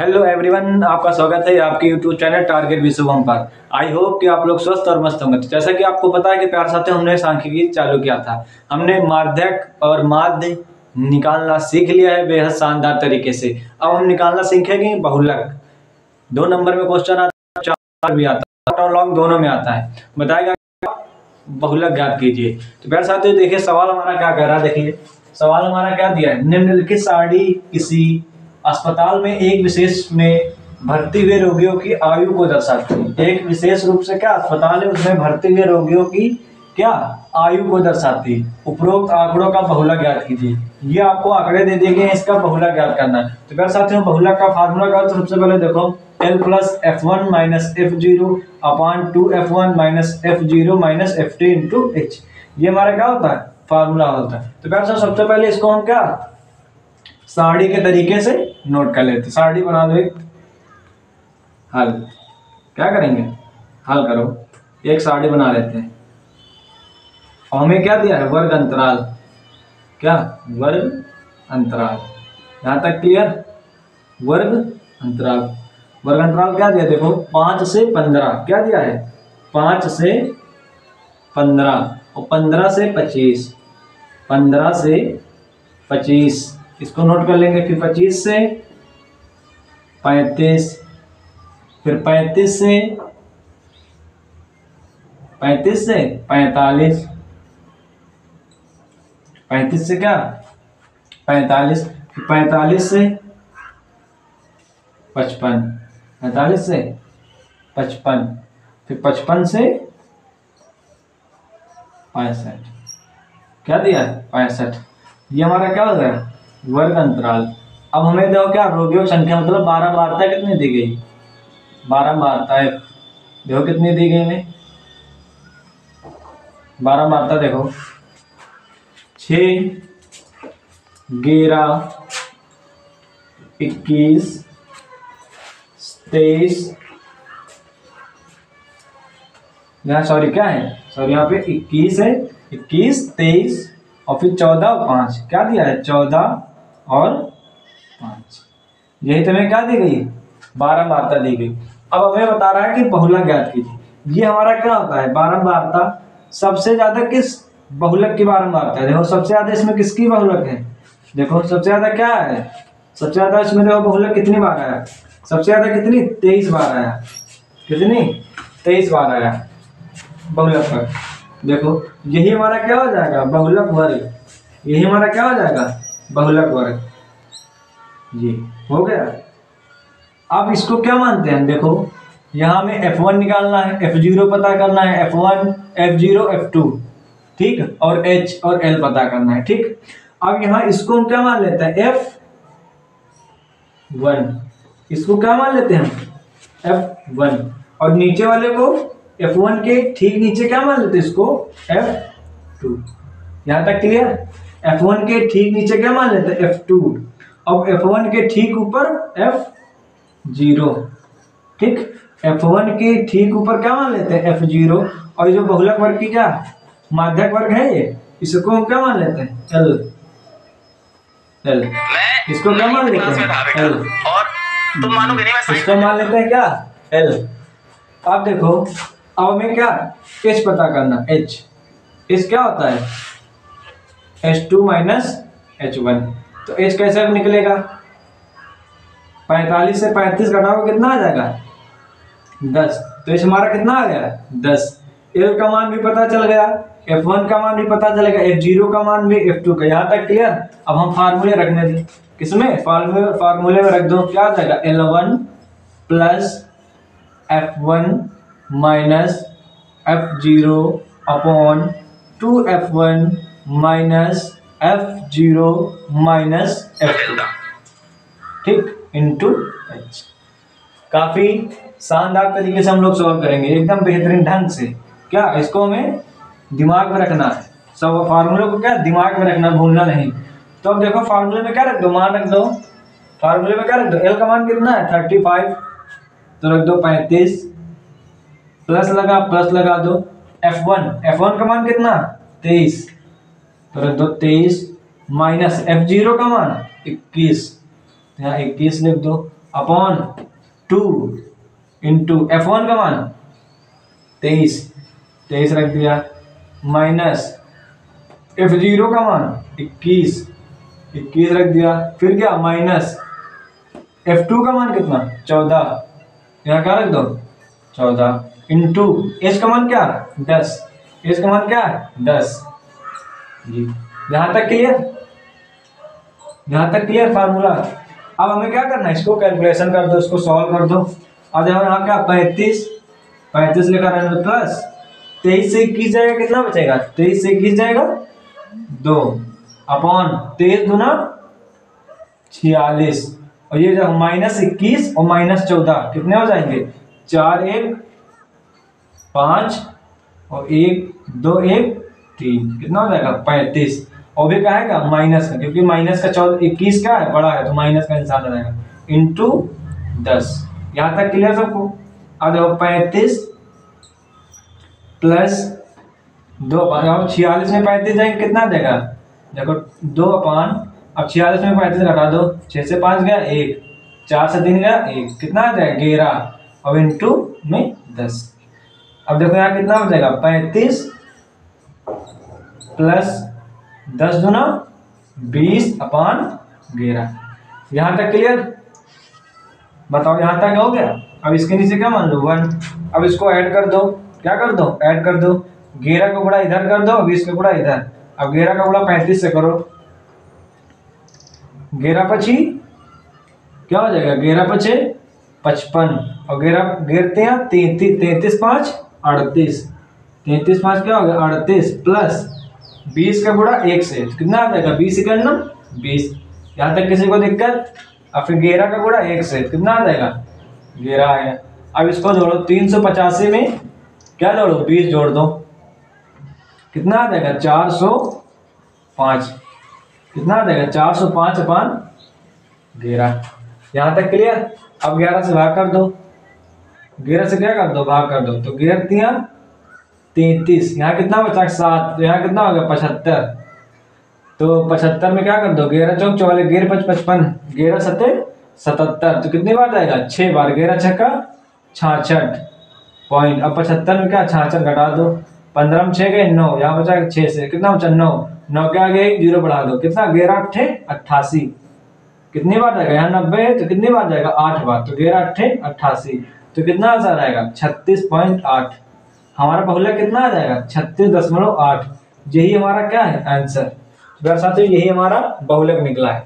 Hello everyone, आपका स्वागत है आपके यूट्यूब चैनल टारगेट विश्वम पर। आई होप कि आप लोग स्वस्थ और मस्त होंगे। जैसा कि आपको पता है कि प्यार साथियों हमने सांख्यिकी चालू किया था। हमने माध्यक और माध्य निकालना सीख लिया है बेहद शानदार तरीके से। अब हम निकालना सीखेंगे बहुलक। 2 नंबर में क्वेश्चन आता है, 4 भी आता है, शॉर्ट और लॉन्ग दोनों में आता है। बताएगा बहुलक ज्ञात कीजिए। तो प्यार साथियों देखिए सवाल हमारा क्या कह रहा है। देखिए सवाल हमारा क्या दिया है। निम्नलिखित सारणी किसी अस्पताल में एक विशेष में भर्ती हुए रोगियों की आयु को दर्शाती है। एक विशेष रूप से क्या अस्पताल है उसमें भर्ती हुए रोगियों की क्या आयु को दर्शाती है। उपरोक्त आंकड़ों का बहुलक ज्ञात कीजिए। ये आपको आंकड़े दे दिए गए, इसका बहुलक ज्ञात करना है। तो प्यार साथियों बहुलक का फार्मूला क्या है। तो सबसे पहले देखो L plus F1 minus F0 upon 2F1 minus F0 minus F2 into H। ये हमारा क्या होता है, फार्मूला होता है। तो प्यार साहब सबसे पहले इसको हम क्या सारणी के तरीके से नोट कर लेते। सारणी बना दो एक, हल क्या करेंगे, हल करो। एक सारणी बना लेते हैं और हमें क्या दिया है, वर्ग अंतराल। क्या वर्ग अंतराल, यहां तक क्लियर। वर्ग अंतराल, वर्ग अंतराल क्या दिया देखो 5 से 15 क्या दिया है, 5 से 15 और 15 से 25, 15 से 25 इसको नोट कर लेंगे। फिर 25 से 35, फिर 35 से 45, 35 से क्या 45, फिर 45 से 55, 45 से 55, फिर 55 से 65, क्या दिया है 65। ये हमारा क्या हो गया, वर्ग अंतराल। अब हमें देखो क्या रोगियों की संख्या मतलब 12 वार्ता कितनी दी गई, 12 वार्ताएं देखो कितनी दी गई हमें, 12 वार्ता देखो 6, 11, 21, 23, यहाँ सॉरी क्या है, सॉरी यहाँ पे 21 है, 21, 23 और फिर 14 और 5 क्या दिया है, 14 और 5। यही तुम्हें क्या दी गई, 12 वार्ता दी गई। अब हमें बता रहा है कि बहुलक ज्ञात कीजिए। ये हमारा क्या होता है, 12 वार्ता। सबसे ज्यादा किस बहुलक की 12 वार्ता है, देखो सबसे ज्यादा इसमें किसकी बहुलक है, देखो सबसे ज्यादा क्या है, सबसे ज्यादा इसमें देखो बहुलक कितनी बार आया, सबसे ज्यादा कितनी 23 बार आया, कितनी 23 बार आया बहुलक पर। देखो यही हमारा क्या हो जाएगा, बहुलक वर्ग। यही हमारा क्या हो जाएगा, बहुलक वर्ग। ये हो गया। अब इसको क्या मानते हैं, देखो यहाँ में F1 निकालना है, F0 पता करना है, F1, F0, F2 ठीक, और H और L पता करना है ठीक। अब यहाँ इसको हम क्या मान लेते हैं, F1, इसको क्या मान लेते हैं F1, और नीचे वाले को F1 के ठीक नीचे क्या मान लेते हैं, इसको F2। यहां तक क्लियर। F1 के ठीक नीचे क्या मान लेते हैं, F2। अब F1 के ठीक ऊपर F0 ठीक, F1 के ठीक ऊपर क्या मान लेते हैं, F0। और जो बहुलक वर्ग की क्या माध्यक वर्ग है ये, इसको हम क्या मान लेते हैं, L। इसको क्या मान लेते हैं, L। और तुम मानोगे नहीं, इसको मान लेते हैं क्या, L। अब देखो अब हमें क्या H पता करना, H क्या होता है, H2 माइनस H1। तो H कैसे निकलेगा, 45 से 35 घटाओ कितना आ जाएगा, 10। तो H हमारा कितना आ गया, 10। L का मान भी पता चल गया, F1 का मान भी पता चलेगा, F0 का मान भी, F2 का। यहाँ तक क्लियर। अब हम फार्मूले रखने दें, किसमें, फार्मूले में रख दो। क्या आ जाएगा, L1 plus F1 minus F0 upon 2F1 minus F0 minus F2 ठीक, इंटू H। काफी शानदार तरीके से हम लोग सॉल्व करेंगे, एकदम बेहतरीन ढंग से। क्या इसको हमें दिमाग में रखना है, सब फार्मूले को क्या दिमाग में रखना, भूलना नहीं। तो अब देखो फार्मूले में क्या रख दो, मान रख दो, फार्मूले में क्या रख दो, L का मान कितना है 35, तो रख दो 35, प्लस लगा दो F1 का मान कितना 23, तो रख दो 23 माइनस F0 का मान 21, यहाँ 21 लिख दो, अपॉन 2 इंटू F1 का मान 23 रख दिया, माइनस F0 का मान 21 रख दिया, फिर क्या माइनस F2 का मान कितना 14, यहाँ क्या रख दो 14 इंटू एच का मान क्या 10, एच का मान क्या 10 जी। यहाँ तक क्लियर फार्मूला। अब हमें क्या करना है, इसको कैलकुलेशन कर दो, इसको सॉल्व कर दो। अब देखो यहाँ क्या 35 लेकर आना प्लस 23 से 21 जाएगा, कितना बचेगा 23 से 21 जाएगा 2 अपॉन 23 दूना 46, और ये जब -21 और -14 कितने हो जाएंगे 4 1 5 और 1 2 1 3, कितना हो जाएगा 35, और भी क्या है माइनस का, क्योंकि माइनस का 21 क्या है बड़ा है तो माइनस का निशान रहेगा इंटू 10। यहाँ तक क्लियर सबको। अब देखो 35 प्लस 2 अब 46 में 35 जाएंगे कितना देगा, देखो 2 अपान, अब 46 में 35 घटा दो, 6 से 5 गया 1, 4 से 3 गया 1, कितना आ जाएगा 11, अब इंटू में 10। अब देखो यहाँ कितना हो जाएगा 35 प्लस 10 दूना 20 अपान 11। यहाँ तक क्लियर, बताओ यहाँ तक हो गया। अब इसके नीचे क्या मान लो 1, अब इसको ऐड कर दो, क्या कर दो ऐड कर दो, 11 का गुणा इधर कर दो, 20 का गुणा इधर, अब 11 का गुणा 35 से करो, 11 पची क्या हो जाएगा 11 पचे 55 और 11 गिरते हैं 33 5 38, 33 5 क्या हो गया 38 प्लस 20 का गुणा 1 से कितना आ जाएगा 20 इक्यावन 20। यहाँ तक किसी को दिक्कत। अब फिर 11 का गुणा 1 से कितना आ जाएगा 11 आया। अब इसको जोड़ो 385 में क्या जोड़ो 20 जोड़ दो, कितना आ जाएगा 405, कितना आ जाएगा 405 अपान 11। यहाँ तक क्लियर। अब 11 से भाग कर दो, 11 से क्या कर दो भाग कर दो, तो 11 33, यहाँ कितना बचा 7, तो यहाँ कितना हो गया 75, तो 75 में क्या कर दो 11 चौक 44, 11 5 55, 11 7 77, तो कितनी बार जाएगा 6 बार, 11 6 का 66 पॉइंट। अब 75 में क्या 66 घटा दो, 15 में 6 गए 9, यहाँ बचा 6 से कितना बचा 9 के आगे 0 बढ़ा दो, कितना 11 8 88, कितनी बार जाएगा यहाँ 90 है तो कितनी बार जाएगा 8 बार, तो 11 8 88, तो कितना आंसर आएगा 36.8। हमारा बहुलक कितना आ जाएगा 36.8। यही हमारा क्या है आंसर। साथियों यही हमारा बहुलक निकला है।